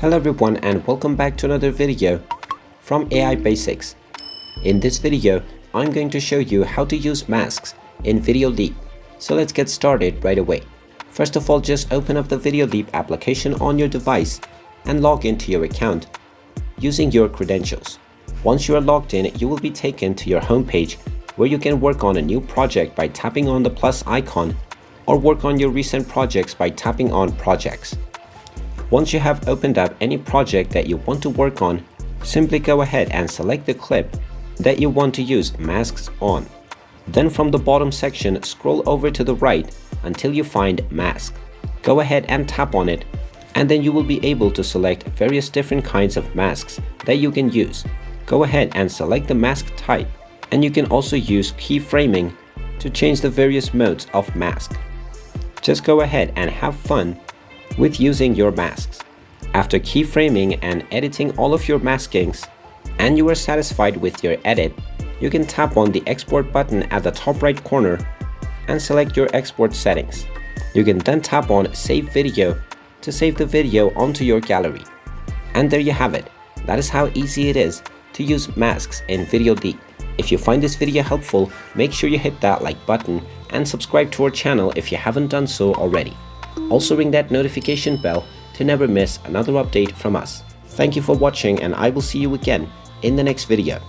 Hello everyone and welcome back to another video from AI Basics. In this video, I'm going to show you how to use masks in VideoLeap. So let's get started right away. First of all, just open up the VideoLeap application on your device and log into your account using your credentials. Once you are logged in, you will be taken to your homepage where you can work on a new project by tapping on the plus icon or work on your recent projects by tapping on projects. Once you have opened up any project that you want to work on, simply go ahead and select the clip that you want to use masks on. Then from the bottom section, scroll over to the right until you find mask. Go ahead and tap on it, and then you will be able to select various different kinds of masks that you can use. Go ahead and select the mask type, and you can also use keyframing to change the various modes of mask. Just go ahead and have fun with using your masks. After keyframing and editing all of your maskings, and you are satisfied with your edit, you can tap on the export button at the top right corner and select your export settings. You can then tap on save video to save the video onto your gallery. And there you have it. That is how easy it is to use masks in VideoLeap. If you find this video helpful, make sure you hit that like button and subscribe to our channel if you haven't done so already. Also ring that notification bell to never miss another update from us. Thank you for watching, and I will see you again in the next video.